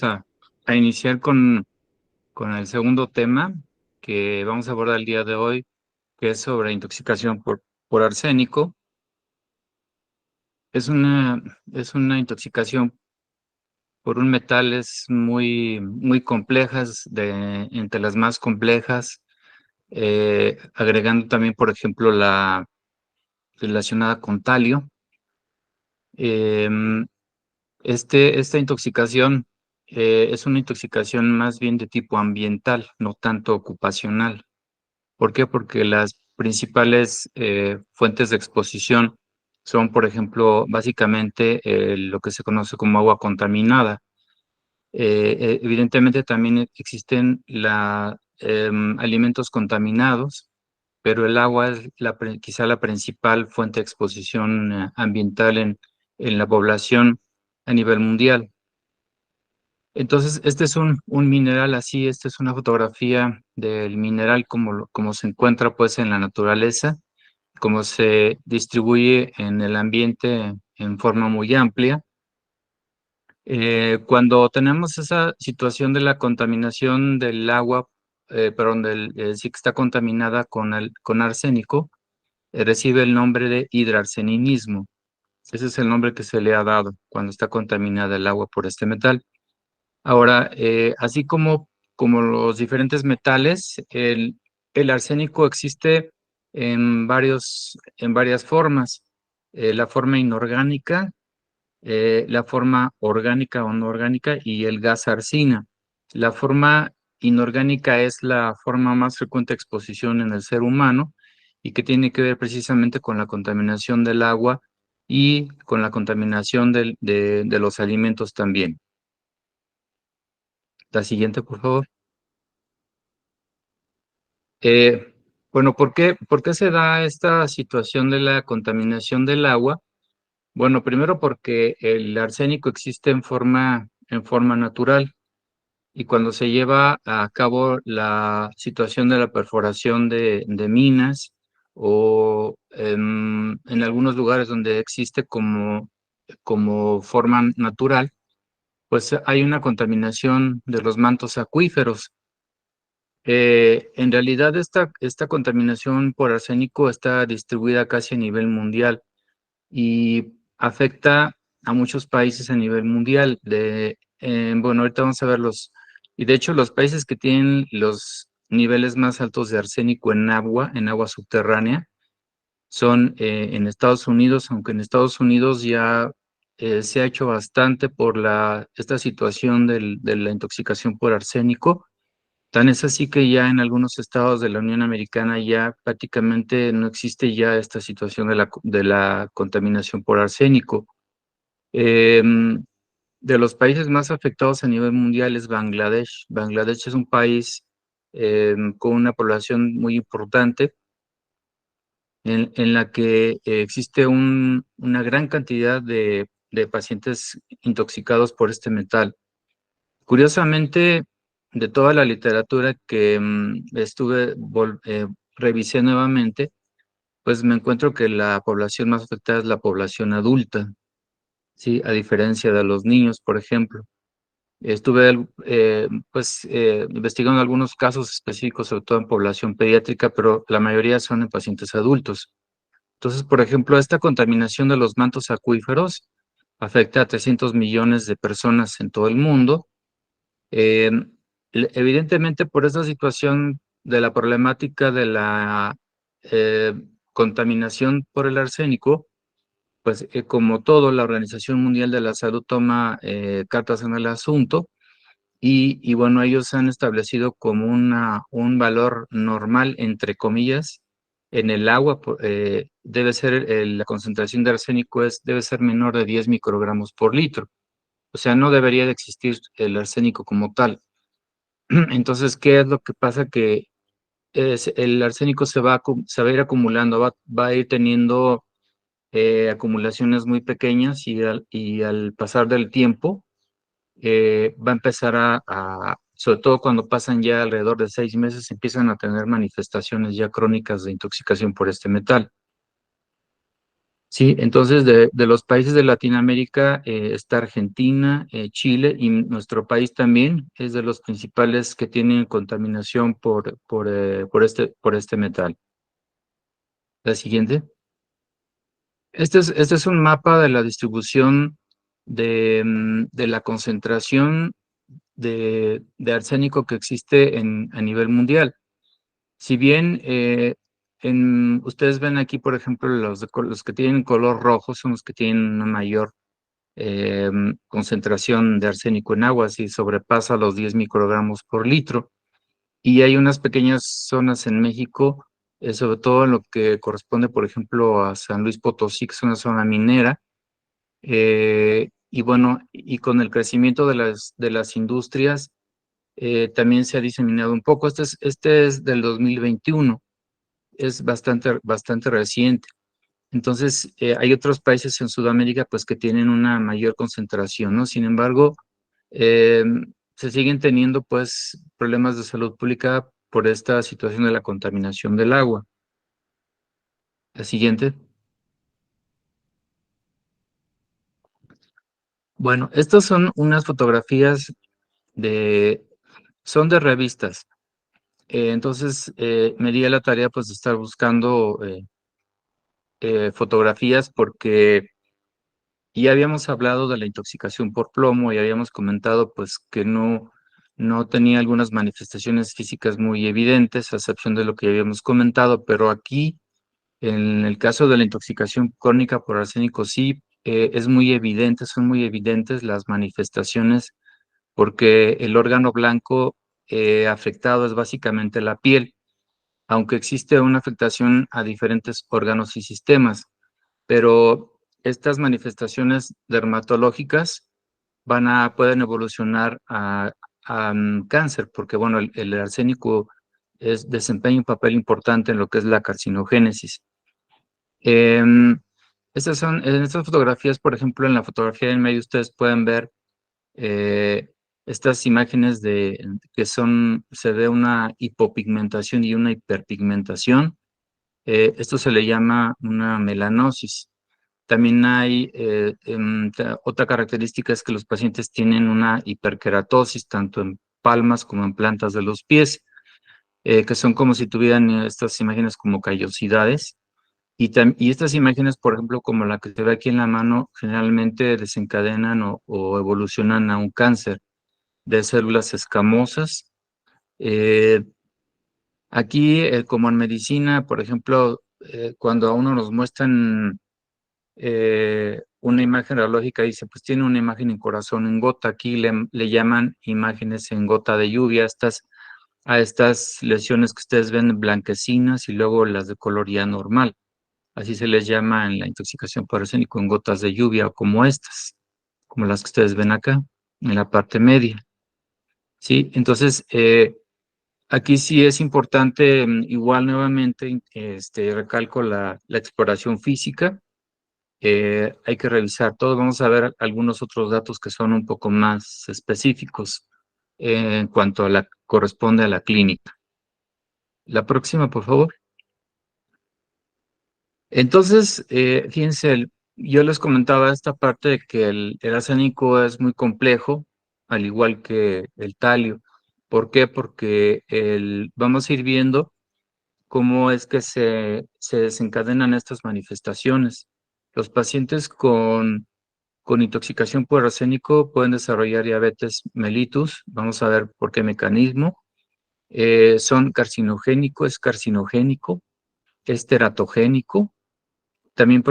a, a iniciar con el segundo tema que vamos a abordar el día de hoy, que es sobre intoxicación por arsénico. Es es una intoxicación por un metal, es muy compleja, entre las más complejas, agregando también, por ejemplo, la relacionada con talio. Em, esta intoxicación es una intoxicación más bien de tipo ambiental, no tanto ocupacional. ¿Por qué? Porque las principales fuentes de exposición son, por ejemplo, básicamente lo que se conoce como agua contaminada. Evidentemente también existen alimentos contaminados, pero el agua es quizá la principal fuente de exposición ambiental en la población a nivel mundial. Entonces, este es un mineral así, esta es una fotografía del mineral como se encuentra pues en la naturaleza, como se distribuye en el ambiente en forma muy amplia. Cuando tenemos esa situación de la contaminación del agua, perdón, sí que está contaminada con arsénico, recibe el nombre de hidrarseninismo. Ese es el nombre que se le ha dado cuando está contaminada el agua por este metal. Ahora, así como los diferentes metales, el arsénico existe en varias formas. La forma inorgánica, la forma orgánica o no orgánica y el gas arsina. La forma inorgánica es la forma más frecuente de exposición en el ser humano y que tiene que ver precisamente con la contaminación del agua y con la contaminación de los alimentos también. La siguiente, por favor. Eh, bueno, por qué se da esta situación de la contaminación del agua? Bueno, primero porque el arsénico existe en forma natural y cuando se lleva a cabo la situación de la perforación de minas o en algunos lugares donde existe como forma natural, pues hay una contaminación de los mantos acuíferos. En realidad, esta contaminación por arsénico está distribuida casi a nivel mundial y afecta a muchos países a nivel mundial. Bueno, ahorita vamos a verlos. Y de hecho, los países que tienen los niveles más altos de arsénico en agua subterránea, son en Estados Unidos, aunque en Estados Unidos ya se ha hecho bastante por esta situación de la intoxicación por arsénico. Tan es así que ya en algunos estados de la Unión Americana ya prácticamente no existe ya esta situación de la contaminación por arsénico. Em, de los países más afectados a nivel mundial es Bangladesh. Bangladesh es un país con una población muy importante en la que existe una gran cantidad de pacientes intoxicados por este metal. Curiosamente, de toda la literatura que revisé nuevamente, pues me encuentro que la población más afectada es la población adulta, ¿sí? A diferencia de los niños, por ejemplo. Estuve investigando algunos casos específicos, sobre todo en población pediátrica, pero la mayoría son en pacientes adultos. Entonces, por ejemplo, esta contaminación de los mantos acuíferos afecta a 300 millones de personas en todo el mundo. Eh, Evidentemente, por esa situación de la problemática de la eh, contaminación por el arsénico, pues como todo, la Organización Mundial de la Salud toma cartas en el asunto y bueno, ellos han establecido como un valor normal, entre comillas, en el agua. Debe ser, la concentración de arsénico debe ser menor de 10 microgramos por litro. O sea, no debería de existir el arsénico como tal. Entonces, ¿qué es lo que pasa? Que el arsénico se va a ir acumulando, va a ir teniendo acumulaciones muy pequeñas y al pasar del tiempo va a empezar sobre todo cuando pasan ya alrededor de 6 meses, empiezan a tener manifestaciones ya crónicas de intoxicación por este metal. Sí, entonces de los países de Latinoamérica está Argentina, Chile y nuestro país también es de los principales que tienen contaminación por este metal. La siguiente. Este es un mapa de la distribución de la concentración de arsénico que existe a nivel mundial. Si bien ustedes ven aquí, por ejemplo, los que tienen color rojo son los que tienen una mayor concentración de arsénico en agua, si sobrepasa los 10 microgramos por litro. Y hay unas pequeñas zonas en México, sobre todo en lo que corresponde, por ejemplo, a San Luis Potosí, que es una zona minera. Y bueno, y con el crecimiento de las industrias, también se ha diseminado un poco. Este es del 2021, es bastante reciente. Entonces, hay otros países en Sudamérica pues que tienen una mayor concentración, ¿no? Sin embargo, eh, se siguen teniendo pues problemas de salud pública por esta situación de la contaminación del agua. La siguiente. Bueno, estas son unas fotografías de, son de revistas. Entonces, me di a la tarea pues de estar buscando fotografías porque ya habíamos hablado de la intoxicación por plomo y habíamos comentado pues que no tenía algunas manifestaciones físicas muy evidentes, a excepción de lo que ya habíamos comentado, pero aquí, en el caso de la intoxicación crónica por arsénico, sí es muy evidente, son muy evidentes las manifestaciones, porque el órgano blanco afectado es básicamente la piel, aunque existe una afectación a diferentes órganos y sistemas, pero estas manifestaciones dermatológicas pueden evolucionar a cáncer, porque bueno, el arsénico desempeña un papel importante en lo que es la carcinogénesis. Em, en estas fotografías, por ejemplo, en la fotografía del medio, ustedes pueden ver estas imágenes se ve una hipopigmentación y una hiperpigmentación. Esto se le llama una melanosis. También hay otra característica es que los pacientes tienen una hiperkeratosis, tanto en palmas como en plantas de los pies, que son como si tuvieran estas imágenes como callosidades. Y estas imágenes, por ejemplo, como la que se ve aquí en la mano, generalmente desencadenan o evolucionan a un cáncer de células escamosas. Eh, Aquí, como en medicina, por ejemplo, cuando a uno nos muestran una imagen radiológica, dice, pues tiene una imagen en corazón en gota. Aquí le llaman imágenes en gota de lluvia a estas lesiones que ustedes ven blanquecinas y luego las de color ya normal. Así se les llama en la intoxicación por arsénico en gotas de lluvia, o como estas, como las que ustedes ven acá, en la parte media. ¿Sí? Entonces, aquí sí es importante, igual nuevamente, recalco la exploración física. Hay que revisar todo. Vamos a ver algunos otros datos que son un poco más específicos en cuanto corresponde a la clínica. La próxima, por favor. Entonces, fíjense, yo les comentaba esta parte de que el arsénico es muy complejo, al igual que el talio. ¿Por qué? Porque vamos a ir viendo cómo es que se desencadenan estas manifestaciones. Los pacientes con intoxicación por arsénico pueden desarrollar diabetes mellitus. Vamos a ver por qué mecanismo. Es carcinogénico, es teratogénico, también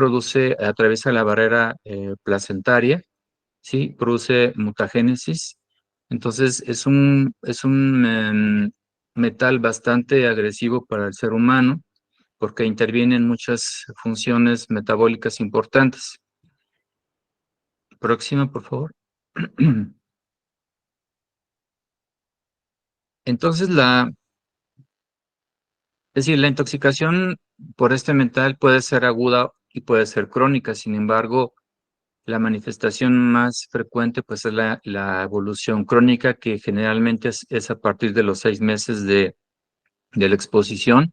atraviesa la barrera placentaria, ¿sí? Produce mutagénesis. Entonces, es un metal bastante agresivo para el ser humano porque interviene en muchas funciones metabólicas importantes. Próxima, por favor. Entonces, es decir, la intoxicación por este metal puede ser aguda y puede ser crónica. Sin embargo, la manifestación más frecuente pues es la evolución crónica, que generalmente es a partir de los 6 meses de la exposición.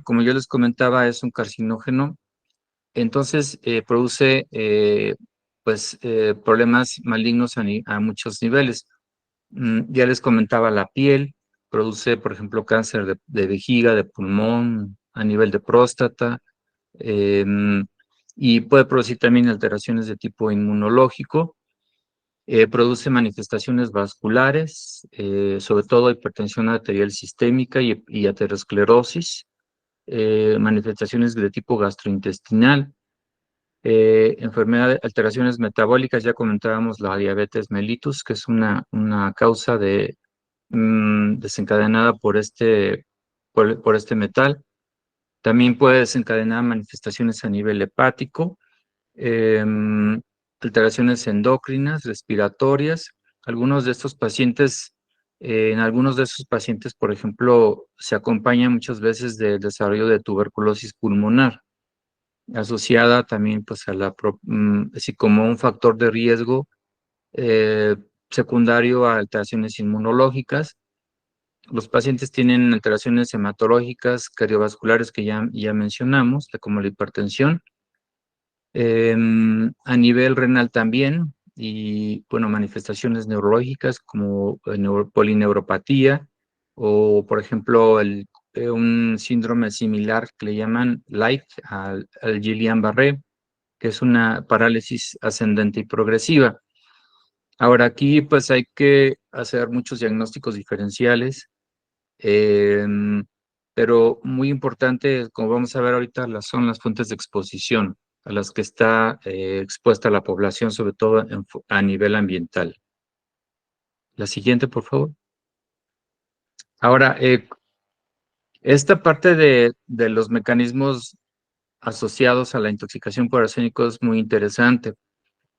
Como yo les comentaba, es un carcinógeno Entonces, produce problemas malignos a muchos niveles. Ya les comentaba la piel, produce, por ejemplo, cáncer de vejiga, de pulmón, a nivel de próstata, em, y puede producir también alteraciones de tipo inmunológico. Produce manifestaciones vasculares, sobre todo hipertensión arterial sistémica y aterosclerosis, manifestaciones de tipo gastrointestinal, alteraciones metabólicas. Ya comentábamos la diabetes mellitus, que es una causa desencadenada por este metal. También puede desencadenar manifestaciones a nivel hepático, em, alteraciones endocrinas, respiratorias. En algunos de estos pacientes, por ejemplo, se acompaña muchas veces del desarrollo de tuberculosis pulmonar, asociada también pues así como un factor de riesgo eh, secundario a alteraciones inmunológicas. Los pacientes tienen alteraciones hematológicas, cardiovasculares que ya mencionamos, como la hipertensión, a nivel renal también, y bueno, manifestaciones neurológicas como polineuropatía, o por ejemplo un síndrome similar que le llaman LIGHT al Guillain-Barré, que es una parálisis ascendente y progresiva. Ahora aquí pues hay que hacer muchos diagnósticos diferenciales, em, pero muy importante, como vamos a ver ahorita, son las fuentes de exposición a las que está expuesta la población, sobre todo a nivel ambiental. La siguiente, por favor. Ahora, esta parte de los mecanismos asociados a la intoxicación por arsénico es muy interesante,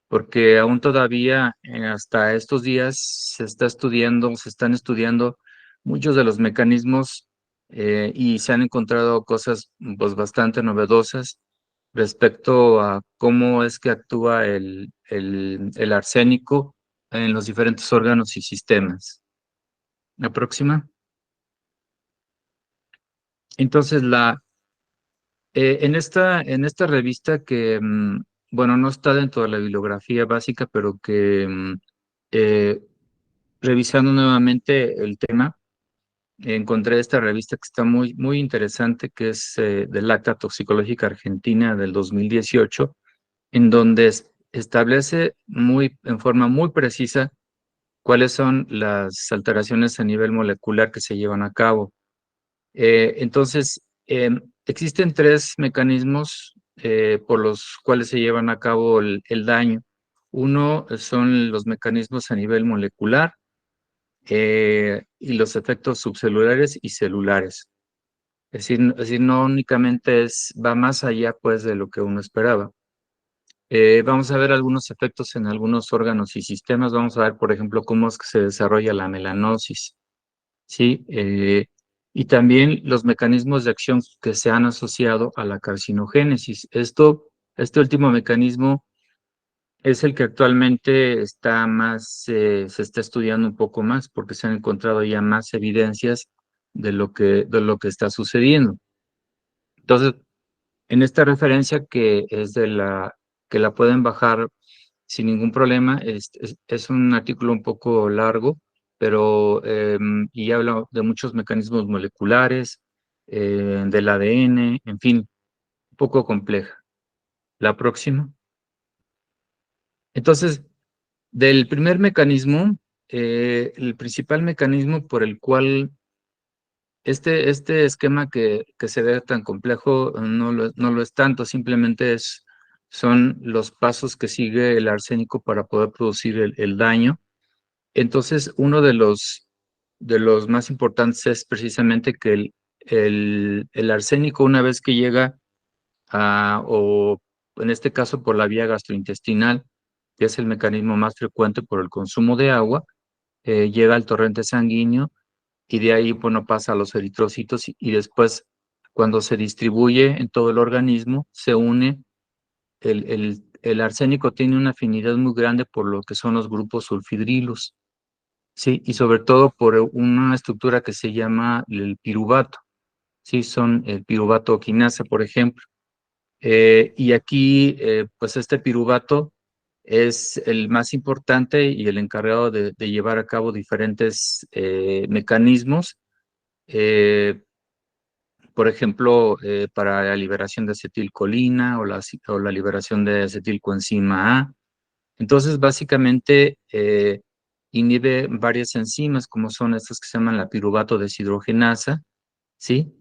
porque aún todavía hasta estos días se están estudiando muchos de los mecanismos, y se han encontrado cosas pues bastante novedosas respecto a cómo es que actúa el arsénico en los diferentes órganos y sistemas. La próxima. Entonces, en esta revista que, bueno, no está dentro de la bibliografía básica, pero que eh, revisando nuevamente el tema, encontré esta revista que está muy, muy interesante, que es de Lacta Toxicológica Argentina del 2018, en donde establece en forma muy precisa cuáles son las alteraciones a nivel molecular que se llevan a cabo. Entonces, existen tres mecanismos por los cuales se llevan a cabo el daño. Uno son los mecanismos a nivel molecular, y los efectos subcelulares y celulares. Es decir, no únicamente va más allá pues de lo que uno esperaba. Vamos a ver algunos efectos en algunos órganos y sistemas. Vamos a ver, por ejemplo, cómo es que se desarrolla la melanosis, ¿sí? Y también los mecanismos de acción que se han asociado a la carcinogénesis. Este último mecanismo es el que actualmente se está estudiando un poco más, porque se han encontrado ya más evidencias de lo que está sucediendo. Entonces, en esta referencia que la pueden bajar sin ningún problema, es un artículo un poco largo, pero y habla de muchos mecanismos moleculares, del ADN, en fin, un poco compleja. La próxima. Entonces, del primer mecanismo, el principal mecanismo por el cual este esquema que se ve tan complejo no lo es tanto, simplemente son los pasos que sigue el arsénico para poder producir el daño. Entonces, uno de los más importantes es precisamente que el arsénico, una vez que llega o en este caso por la vía gastrointestinal, que es el mecanismo más frecuente por el consumo de agua, llega al torrente sanguíneo, y de ahí, bueno, pasa a los eritrocitos, y después, cuando se distribuye en todo el organismo, se une. El arsénico tiene una afinidad muy grande por lo que son los grupos sulfidrilos, ¿sí? Y sobre todo por una estructura que se llama el piruvato, ¿sí? Son el piruvato quinasa, por ejemplo. Y aquí, pues este piruvato es el más importante y el encargado de llevar a cabo diferentes mecanismos, eh, por ejemplo, para la liberación de acetilcolina o la liberación de acetilcoenzima A. Entonces, básicamente, inhibe varias enzimas, como son estas que se llaman la piruvato deshidrogenasa, ¿sí?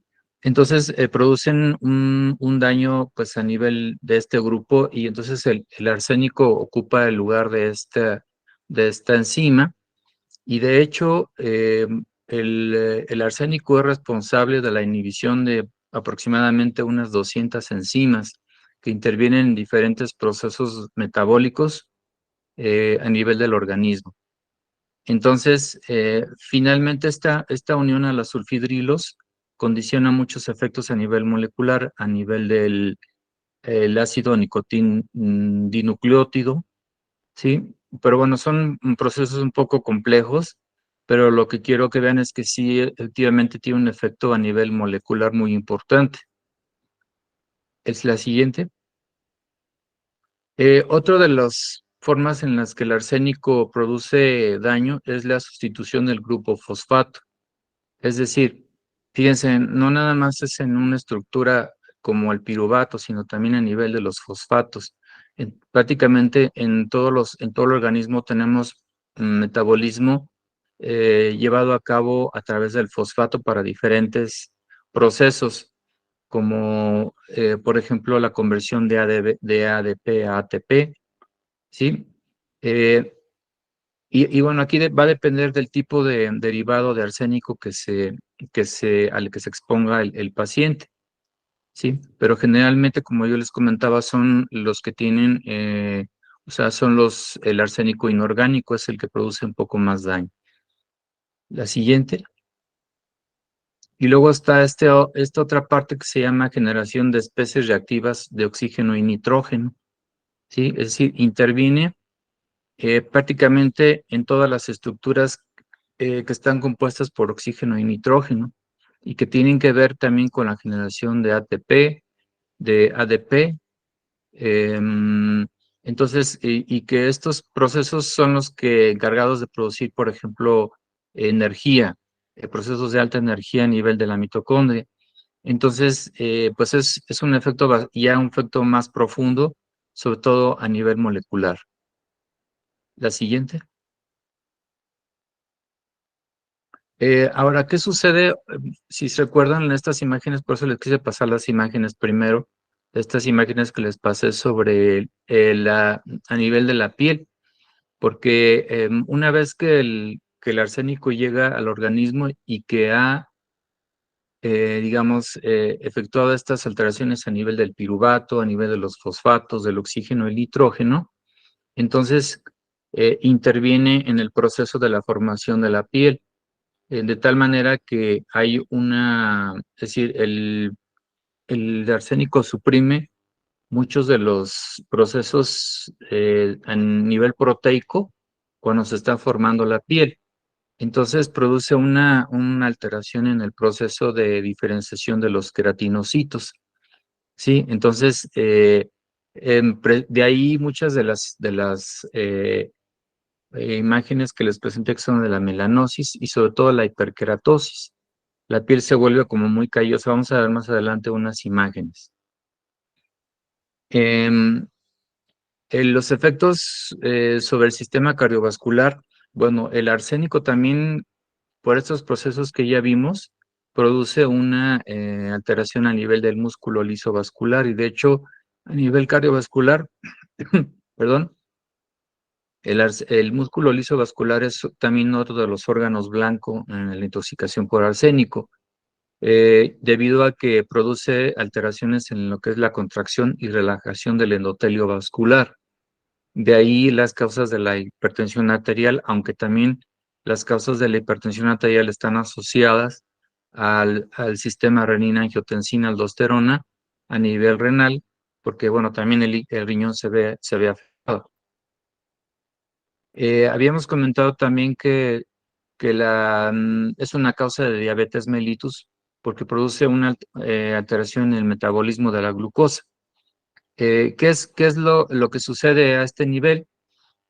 Entonces, producen un daño, pues, a nivel de este grupo, y entonces el arsénico ocupa el lugar de esta enzima, y de hecho, el arsénico es responsable de la inhibición de aproximadamente unas 200 enzimas que intervienen en diferentes procesos metabólicos a nivel del organismo. Entonces, finalmente esta unión a los sulfidrilos condiciona muchos efectos a nivel molecular, a nivel del el ácido dinucleótido, ¿sí? Pero bueno, son procesos un poco complejos, pero lo que quiero que vean es que sí, efectivamente tiene un efecto a nivel molecular muy importante. Es la siguiente. Otra de las formas en las que el arsénico produce daño es la sustitución del grupo fosfato. Es decir, fíjense, no nada más es en una estructura como el piruvato, sino también a nivel de los fosfatos. Prácticamente en todo el organismo tenemos metabolismo llevado a cabo a través del fosfato para diferentes procesos, como por ejemplo la conversión de ADP a ATP, ¿sí? Eh, y bueno, aquí va a depender del tipo de derivado de arsénico al que se exponga el paciente, ¿sí? Pero generalmente, como yo les comentaba, son los que tienen, o sea, el arsénico inorgánico es el que produce un poco más daño. La siguiente. Y luego está esta otra parte que se llama generación de especies reactivas de oxígeno y nitrógeno, ¿sí? Es decir, interviene prácticamente en todas las estructuras que están compuestas por oxígeno y nitrógeno y que tienen que ver también con la generación de ATP, de ADP. Entonces, y que estos procesos son los que encargados de producir, por ejemplo, energía, procesos de alta energía a nivel de la mitocondria. Entonces, pues es un efecto, ya un efecto más profundo, sobre todo a nivel molecular. La siguiente. Ahora, ¿qué sucede? Si se recuerdan en estas imágenes, por eso les quise pasar las imágenes primero, estas imágenes que les pasé sobre a nivel de la piel, porque una vez que el arsénico llega al organismo y que ha, digamos, efectuado estas alteraciones a nivel del piruvato, a nivel de los fosfatos, del oxígeno y el nitrógeno, entonces interviene en el proceso de la formación de la piel de tal manera que hay es decir, el arsénico suprime muchos de los procesos a nivel proteico cuando se está formando la piel. Entonces produce una alteración en el proceso de diferenciación de los queratinocitos, ¿sí? Entonces, de ahí muchas de las imágenes que les presenté que son de la melanosis y sobre todo la hiperkeratosis. La piel se vuelve como muy callosa. Vamos a ver más adelante unas imágenes. Em, los efectos sobre el sistema cardiovascular, bueno, el arsénico también, por estos procesos que ya vimos, produce una alteración a nivel del músculo liso vascular y de hecho a nivel cardiovascular, perdón, el músculo liso vascular es también otro de los órganos blancos en la intoxicación por arsénico. Debido a que produce alteraciones en lo que es la contracción y relajación del endotelio vascular. De ahí las causas de la hipertensión arterial, aunque también las causas de la hipertensión arterial están asociadas al sistema renina-angiotensina-aldosterona a nivel renal, porque bueno, también el riñón se ve afectado. Habíamos comentado también que es una causa de diabetes mellitus porque produce una alteración en el metabolismo de la glucosa. qué es lo que sucede a este nivel?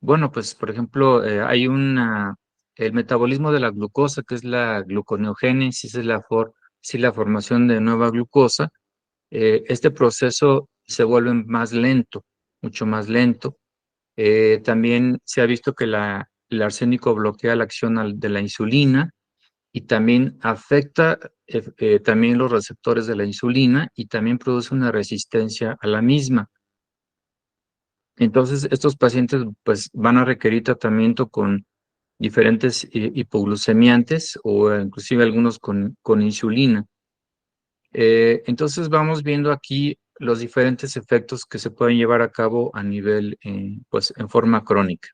Bueno, pues por ejemplo, el metabolismo de la glucosa, que es la gluconeogénesis, sí, la formación de nueva glucosa. Este proceso se vuelve más lento, mucho más lento. También se ha visto que el arsénico bloquea la acción de la insulina y también afecta también los receptores de la insulina y también produce una resistencia a la misma. Entonces, estos pacientes pues van a requerir tratamiento con diferentes hipoglucemiantes o inclusive algunos con insulina. Entonces vamos viendo aquí los diferentes efectos que se pueden llevar a cabo a nivel, pues en forma crónica.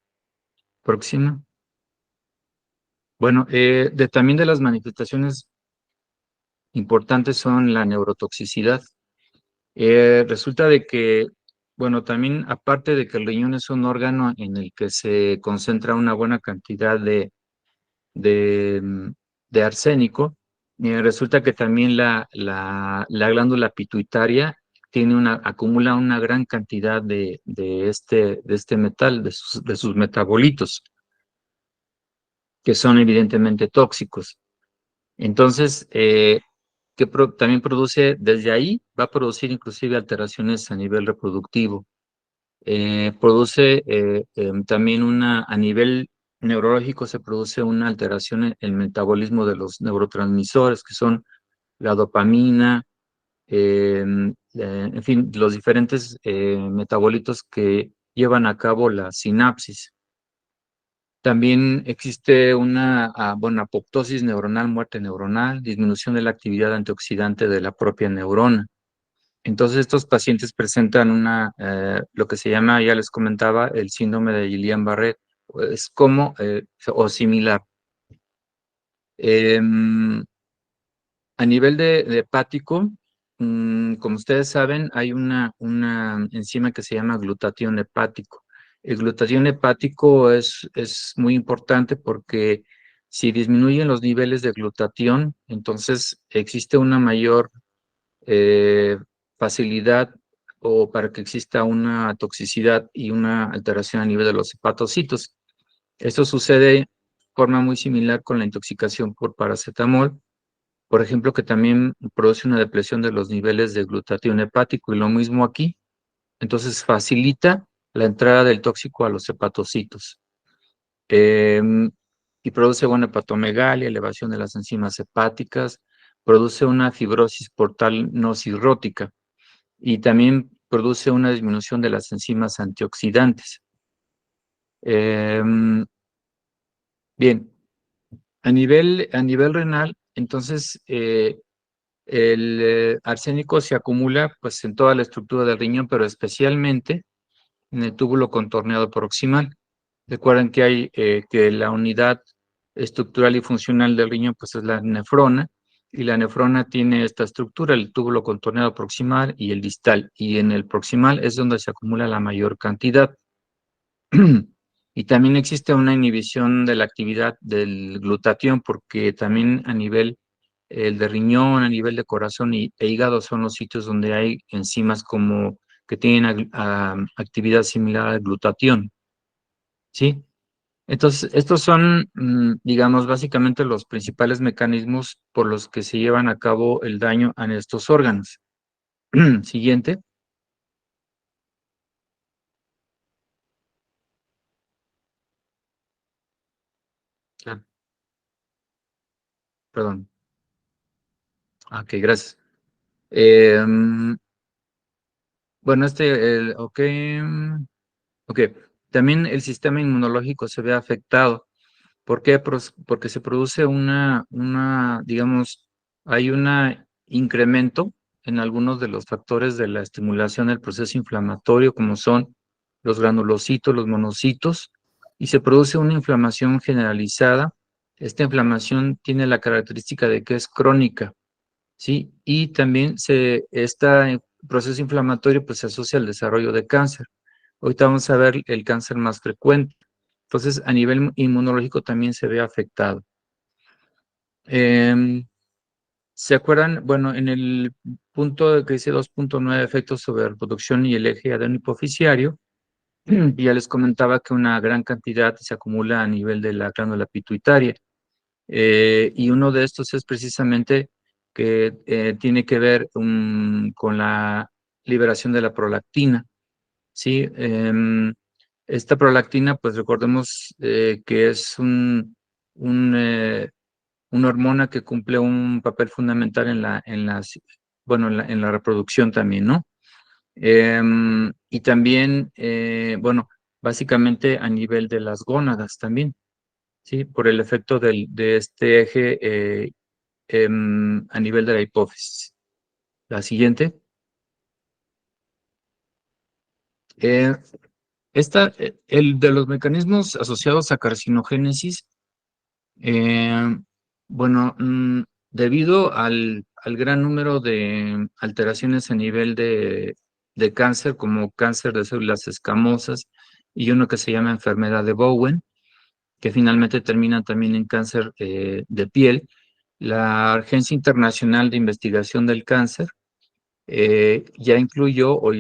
Próxima. Bueno, también de las manifestaciones importantes son la neurotoxicidad. Resulta de que, bueno, también aparte de que el riñón es un órgano en el que se concentra una buena cantidad de, mm, de arsénico, resulta que también la glándula pituitaria acumula una gran cantidad de este metal, de sus metabolitos, que son evidentemente tóxicos. Entonces, también produce, desde ahí, va a producir inclusive alteraciones a nivel reproductivo. Produce también a nivel neurológico se produce una alteración en el metabolismo de los neurotransmisores, que son la dopamina, en fin, los diferentes metabolitos que llevan a cabo la sinapsis. También existe bueno, apoptosis neuronal, muerte neuronal, disminución de la actividad antioxidante de la propia neurona. Entonces, estos pacientes presentan lo que se llama, ya les comentaba, el síndrome de Guillain-Barré. Es como, o similar. Em, a nivel de hepático, como ustedes saben, hay una enzima que se llama glutatión hepático. El glutatión hepático es muy importante porque si disminuyen los niveles de glutatión, entonces existe una mayor eh, facilidad o para que exista una toxicidad y una alteración a nivel de los hepatocitos. Esto sucede de forma muy similar con la intoxicación por paracetamol, por ejemplo, que también produce una depresión de los niveles de glutatión hepático y lo mismo aquí. Entonces facilita la entrada del tóxico a los hepatocitos. Y produce, bueno, hepatomegalia, elevación de las enzimas hepáticas, produce una fibrosis portal no cirrótica y también produce una disminución de las enzimas antioxidantes. Bien, a nivel renal, entonces el arsénico se acumula pues en toda la estructura del riñón, pero especialmente en el túbulo contorneado proximal. Recuerden que hay que la unidad estructural y funcional del riñón pues es la nefrona, y la nefrona tiene esta estructura, el túbulo contorneado proximal y el distal, y en el proximal es donde se acumula la mayor cantidad. Y también existe una inhibición de la actividad del glutatión, porque también a nivel el de riñón, a nivel de corazón e hígado son los sitios donde hay enzimas como que tienen actividad similar al glutatión, ¿sí? Entonces, estos son, digamos, básicamente los principales mecanismos por los que se llevan a cabo el daño a estos órganos. Siguiente. Ah, perdón. Ok, gracias. Em, bueno, ok. Ok, también el sistema inmunológico se ve afectado. ¿Por qué? Porque se produce digamos, hay un incremento en algunos de los factores de la estimulación del proceso inflamatorio, como son los granulocitos, los monocitos, y se produce una inflamación generalizada. Esta inflamación tiene la característica de que es crónica, ¿sí? Y también este proceso inflamatorio pues, se asocia al desarrollo de cáncer. Ahorita vamos a ver el cáncer más frecuente. Entonces, a nivel inmunológico también se ve afectado. Em, ¿Se acuerdan? Bueno, en el punto que dice 2.9 efectos sobre la reproducción y el eje adeno-hipoficiario, ya les comentaba que una gran cantidad se acumula a nivel de la glándula pituitaria. Y uno de estos es precisamente que tiene que ver con la liberación de la prolactina, ¿sí? Esta prolactina, pues recordemos que es un, eh, una hormona que cumple un papel fundamental bueno, en la reproducción también, ¿no? Y también, bueno, básicamente a nivel de las gónadas también, ¿sí? Por el efecto de este eje a nivel de la hipófisis. La siguiente. Eh, el de los mecanismos asociados a carcinogénesis, eh, bueno, debido al gran número de alteraciones a nivel de cáncer, como cáncer de células escamosas y uno que se llama enfermedad de Bowen, que finalmente termina también en cáncer de piel, la Agencia Internacional de Investigación del Cáncer ya incluyó, o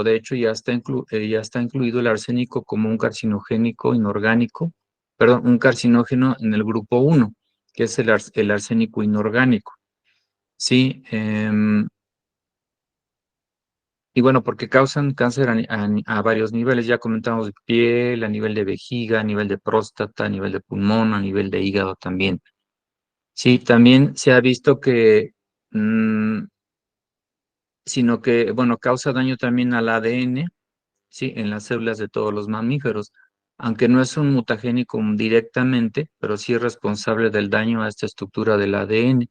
de hecho ya está incluido el arsénico como un carcinogénico inorgánico, perdón, un carcinógeno en el grupo uno, que es el arsénico inorgánico. Sí, y bueno, porque causan cáncer a varios niveles, ya comentamos de piel, a nivel de vejiga, a nivel de próstata, a nivel de pulmón, a nivel de hígado también. Sí, también se ha visto que mm, sino que, bueno, causa daño también al ADN, sí, en las células de todos los mamíferos, aunque no es un mutagénico directamente, pero sí es responsable del daño a esta estructura del ADN.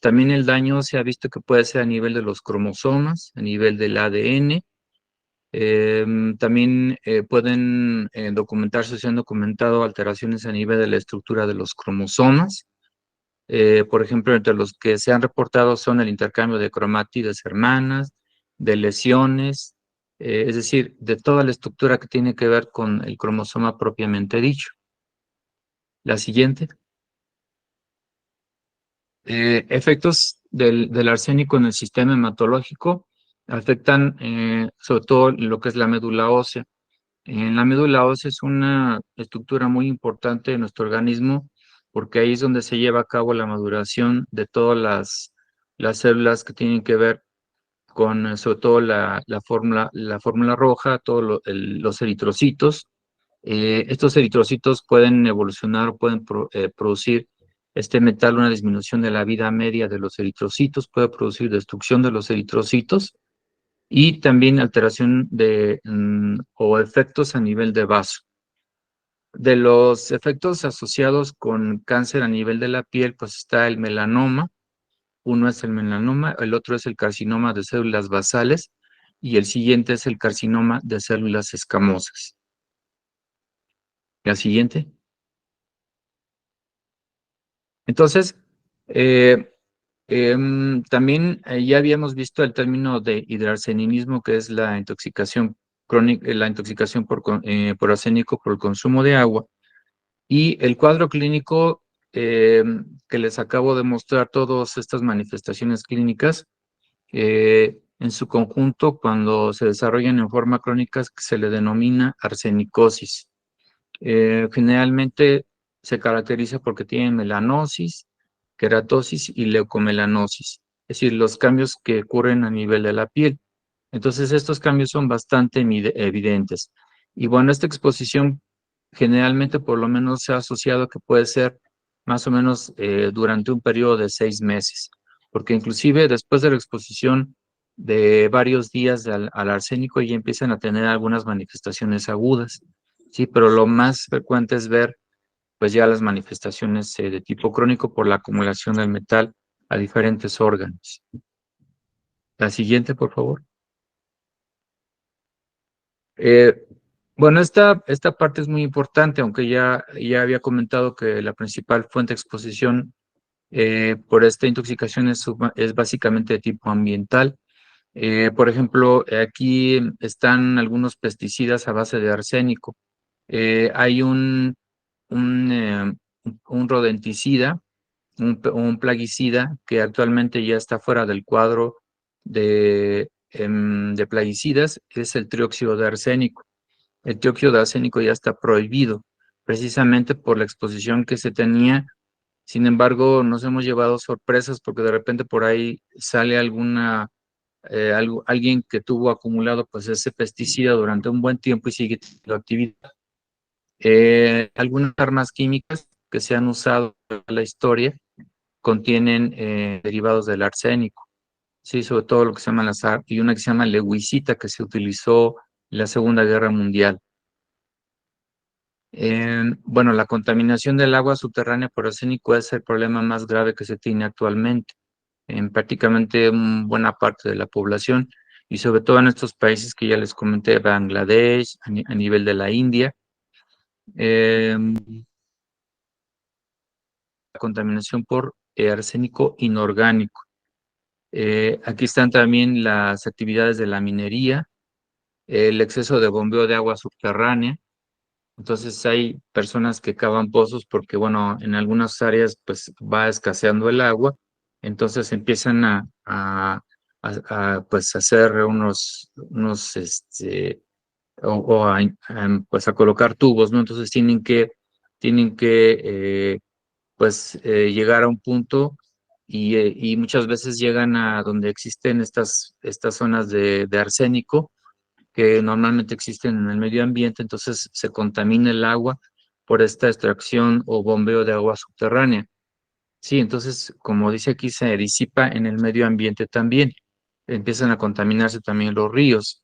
También el daño se ha visto que puede ser a nivel de los cromosomas, a nivel del ADN. También pueden documentarse, se han documentado alteraciones a nivel de la estructura de los cromosomas. Por ejemplo, entre los que se han reportado son el intercambio de cromátides hermanas, de lesiones, es decir, de toda la estructura que tiene que ver con el cromosoma propiamente dicho. La siguiente. Efectos del arsénico en el sistema hematológico afectan sobre todo lo que es la médula ósea. En la médula ósea es una estructura muy importante de nuestro organismo porque ahí es donde se lleva a cabo la maduración de todas las células que tienen que ver con sobre todo la fórmula roja, todos los eritrocitos. Estos eritrocitos pueden evolucionar o pueden producir este metal, una disminución de la vida media de los eritrocitos, puede producir destrucción de los eritrocitos y también alteración o efectos a nivel de vaso. De los efectos asociados con cáncer a nivel de la piel, pues está el melanoma. Uno es el melanoma, el otro es el carcinoma de células basales y el siguiente es el carcinoma de células escamosas. La siguiente. Entonces, eh, también ya habíamos visto el término de hidrarseninismo, que es la intoxicación crónica, la intoxicación por arsénico por el consumo de agua. Y el cuadro clínico que les acabo de mostrar, todas estas manifestaciones clínicas, en su conjunto, cuando se desarrollan en forma crónica, se le denomina arsenicosis. Generalmente se caracteriza porque tienen melanosis, queratosis y leucomelanosis, es decir, los cambios que ocurren a nivel de la piel. Entonces, estos cambios son bastante evidentes. Y bueno, esta exposición generalmente por lo menos se ha asociado que puede ser más o menos durante un periodo de 6 meses, porque inclusive después de la exposición de varios días al arsénico ya empiezan a tener algunas manifestaciones agudas. Sí, pero lo más frecuente es ver pues ya las manifestaciones de tipo crónico por la acumulación del metal a diferentes órganos. La siguiente, por favor. Eh, bueno, esta parte es muy importante, aunque ya había comentado que la principal fuente de exposición por esta intoxicación es básicamente de tipo ambiental. Por ejemplo, aquí están algunos pesticidas a base de arsénico. Hay un rodenticida un plaguicida que actualmente ya está fuera del cuadro de plaguicidas, es el trióxido de arsénico. El dióxido de arsénico ya está prohibido, precisamente por la exposición que se tenía. Sin embargo, nos hemos llevado sorpresas porque de repente por ahí sale alguien que tuvo acumulado pues ese pesticida durante un buen tiempo y sigue teniendo actividad. Algunas armas químicas que se han usado en la historia contienen derivados del arsénico, sí, sobre todo lo que se llama y una que se llama lewicita que se utilizó en la Segunda Guerra Mundial. Bueno, la contaminación del agua subterránea por arsénico es el problema más grave que se tiene actualmente en prácticamente buena parte de la población y sobre todo en estos países que ya les comenté, Bangladesh, a nivel de la India. La contaminación por arsénico inorgánico. Aquí están también las actividades de la minería, el exceso de bombeo de agua subterránea. Entonces hay personas que cavan pozos porque, bueno, en algunas áreas pues va escaseando el agua, entonces empiezan pues hacer pues a colocar tubos, ¿no? Entonces tienen que llegar a un punto y muchas veces llegan a donde existen estas zonas de arsénico que normalmente existen en el medio ambiente, entonces se contamina el agua por esta extracción o bombeo de agua subterránea. Sí, entonces, como dice aquí, se disipa en el medio ambiente también. Empiezan a contaminarse también los ríos.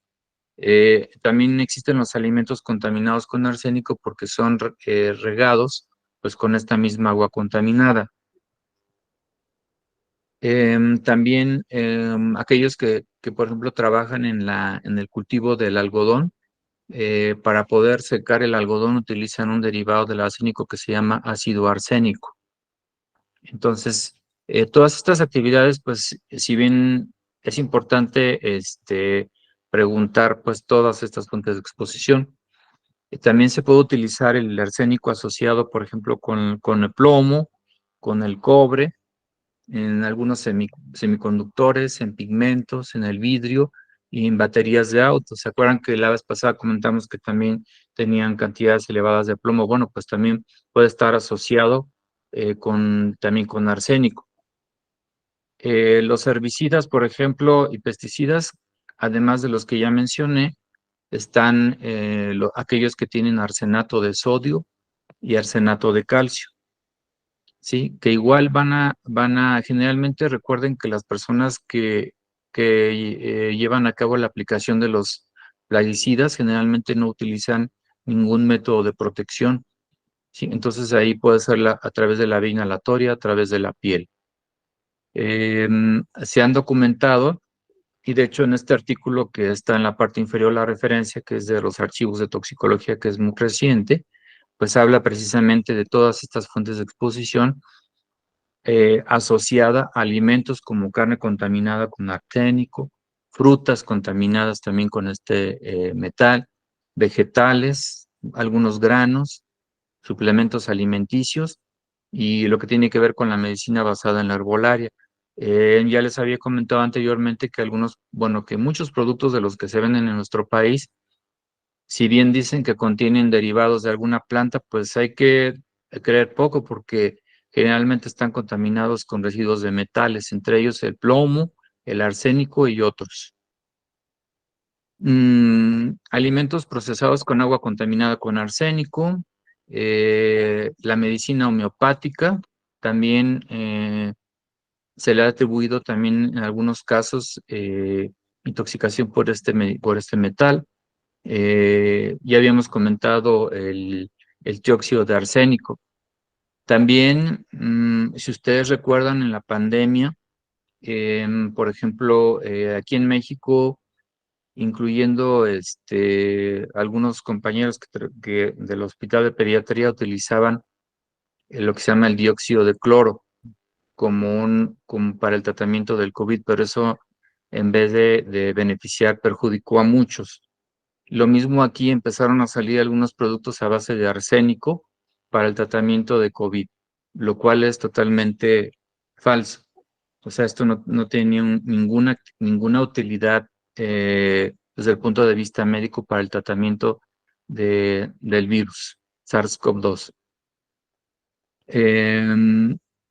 También existen los alimentos contaminados con arsénico porque son regados pues con esta misma agua contaminada. También aquellos que, por ejemplo, trabajan en el cultivo del algodón, para poder secar el algodón utilizan un derivado del arsénico que se llama ácido arsénico. Entonces, todas estas actividades, pues, si bien es importante preguntar, pues, todas estas fuentes de exposición, también se puede utilizar el arsénico asociado, por ejemplo, con el plomo, con el cobre, en algunos semiconductores, en pigmentos, en el vidrio y en baterías de autos. ¿Se acuerdan que la vez pasada comentamos que también tenían cantidades elevadas de plomo? Bueno, pues también puede estar asociado también con arsénico. Los herbicidas, por ejemplo, y pesticidas, además de los que ya mencioné, están aquellos que tienen arsenato de sodio y arsenato de calcio. Sí, que igual generalmente recuerden que las personas que llevan a cabo la aplicación de los plaguicidas generalmente no utilizan ningún método de protección, ¿sí? Entonces ahí puede ser a través de la vía inhalatoria, a través de la piel. Se han documentado, y de hecho en este artículo que está en la parte inferior, la referencia, que es de los archivos de toxicología, que es muy reciente, pues habla precisamente de todas estas fuentes de exposición asociada a alimentos como carne contaminada con arsénico, frutas contaminadas también con este metal, vegetales, algunos granos, suplementos alimenticios y lo que tiene que ver con la medicina basada en la herbolaria. Ya les había comentado anteriormente que que muchos productos de los que se venden en nuestro país, si bien dicen que contienen derivados de alguna planta, pues hay que creer poco porque generalmente están contaminados con residuos de metales, entre ellos el plomo, el arsénico y otros. Alimentos procesados con agua contaminada con arsénico, la medicina homeopática, también se le ha atribuido también en algunos casos intoxicación por por este metal. Ya habíamos comentado el dióxido de arsénico. También, si ustedes recuerdan en la pandemia, por ejemplo, aquí en México, incluyendo algunos compañeros que del Hospital de Pediatría utilizaban lo que se llama el dióxido de cloro como para el tratamiento del COVID, pero eso en vez de beneficiar perjudicó a muchos. Lo mismo aquí empezaron a salir algunos productos a base de arsénico para el tratamiento de COVID. lo cual es totalmente falso. O sea, esto no tiene ninguna utilidad desde el punto de vista médico para el tratamiento del virus SARS-CoV-2.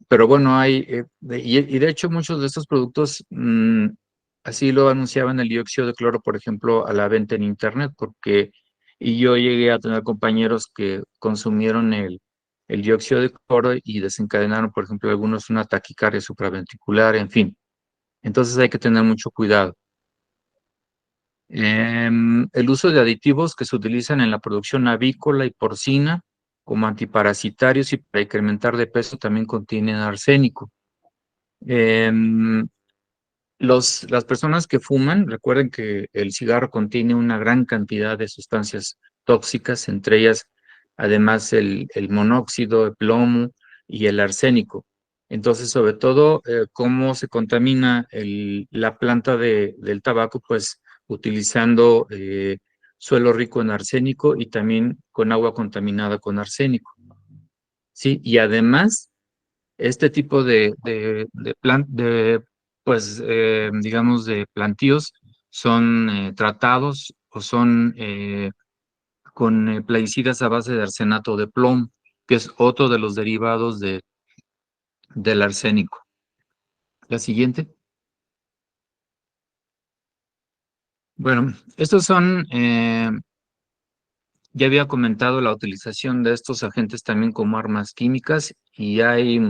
Pero bueno, y de hecho muchos de estos productos así lo anunciaban el dióxido de cloro, por ejemplo, a la venta en internet, y yo llegué a tener compañeros que consumieron el dióxido de cloro y desencadenaron, por ejemplo, algunos una taquicardia supraventricular, en fin. Entonces hay que tener mucho cuidado. El uso de aditivos que se utilizan en la producción avícola y porcina como antiparasitarios y para incrementar de peso también contienen arsénico. Em, las personas que fuman, recuerden que el cigarro contiene una gran cantidad de sustancias tóxicas, entre ellas además el monóxido, el plomo y el arsénico. Entonces, sobre todo, cómo se contamina la planta del tabaco, pues utilizando suelo rico en arsénico y también con agua contaminada con arsénico. Sí, y además este tipo pues, digamos, de plantíos son tratados o son con plaguicidas a base de arsenato de plomo, que es otro de los derivados del arsénico. La siguiente. Bueno, estos son, ya había comentado la utilización de estos agentes también como armas químicas y hay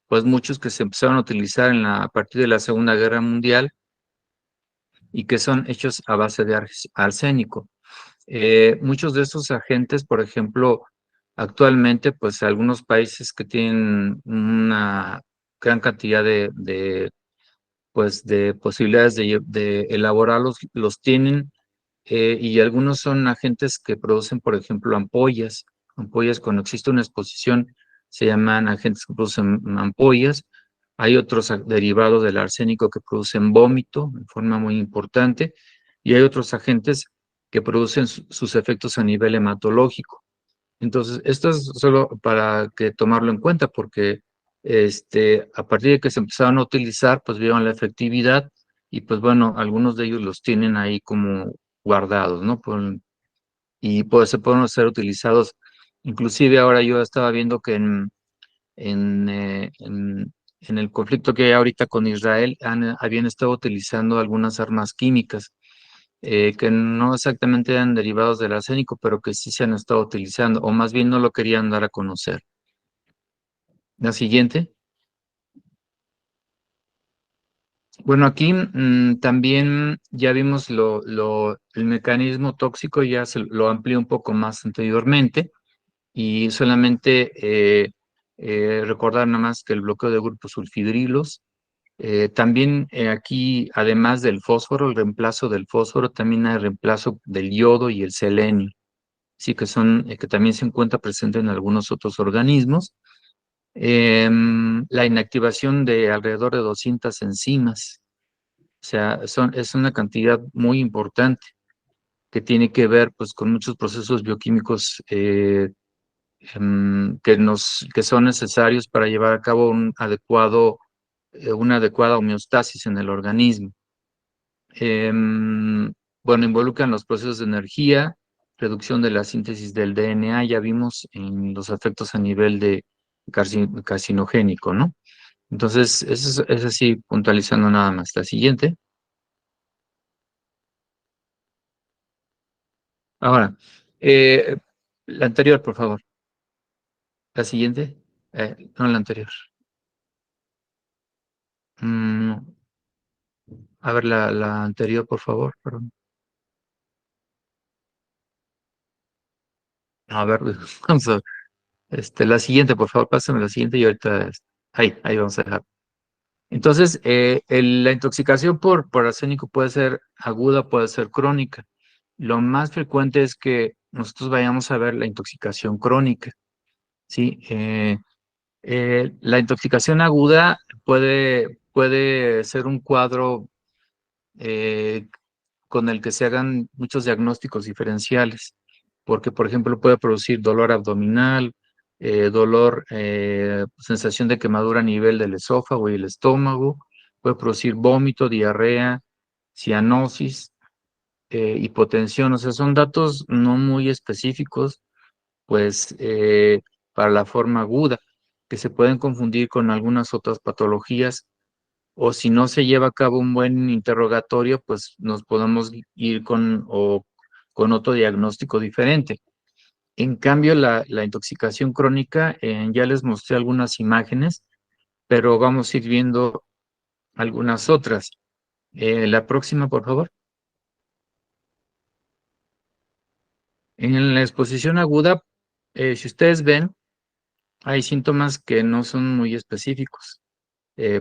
pues muchos que se empezaron a utilizar a partir de la Segunda Guerra Mundial y que son hechos a base de arsénico. Muchos de estos agentes, por ejemplo, actualmente, pues algunos países que tienen una gran cantidad pues, de posibilidades de elaborarlos, los tienen, y algunos son agentes que producen, por ejemplo, ampollas cuando existe una exposición, se llaman agentes que producen ampollas. Hay otros derivados del arsénico que producen vómito en forma muy importante, y hay otros agentes que producen sus efectos a nivel hematológico. Entonces, esto es solo para que tomarlo en cuenta, porque a partir de que se empezaron a utilizar, pues vieron la efectividad y pues bueno, algunos de ellos los tienen ahí como guardados, ¿no? Y pues se pueden ser utilizados. Inclusive ahora yo estaba viendo que en, eh, en, en el conflicto que hay ahorita con Israel habían estado utilizando algunas armas químicas que no exactamente eran derivados del arsénico, pero que sí se han estado utilizando, o más bien no lo querían dar a conocer. La siguiente. Bueno, aquí también ya vimos el mecanismo tóxico, ya lo amplié un poco más anteriormente, y solamente recordar nada más que el bloqueo de grupos sulfidrilos. También aquí, además del fósforo, el reemplazo del fósforo, también hay reemplazo del yodo y el selenio, sí que también se encuentra presente en algunos otros organismos. La inactivación de alrededor de 200 enzimas, o sea, es una cantidad muy importante que tiene que ver pues con muchos procesos bioquímicos que son necesarios para llevar a cabo una adecuada homeostasis en el organismo. Bueno, involucran los procesos de energía, reducción de la síntesis del DNA, ya vimos en los efectos a nivel de carcinogénico, ¿no? Entonces, es así puntualizando nada más. La siguiente. Ahora, eh, la anterior, por favor. La siguiente. No, la anterior. Mm, a ver, la anterior, por favor. Perdón. A ver, vamos a, la siguiente, por favor, pásame la siguiente y ahorita, ahí vamos a dejar. Entonces, la intoxicación por arsénico puede ser aguda, puede ser crónica. Lo más frecuente es que nosotros vayamos a ver la intoxicación crónica, ¿sí? La intoxicación aguda puede ser un cuadro eh, con el que se hagan muchos diagnósticos diferenciales, porque, por ejemplo, puede producir dolor abdominal, dolor, sensación de quemadura a nivel del esófago y el estómago, puede producir vómito, diarrea, cianosis, hipotensión. O sea, son datos no muy específicos, pues, para la forma aguda, que se pueden confundir con algunas otras patologías, o si no se lleva a cabo un buen interrogatorio, pues nos podemos ir con otro diagnóstico diferente. En cambio, la intoxicación crónica, ya les mostré algunas imágenes, pero vamos a ir viendo algunas otras. La próxima, por favor. En la exposición aguda, si ustedes ven, hay síntomas que no son muy específicos.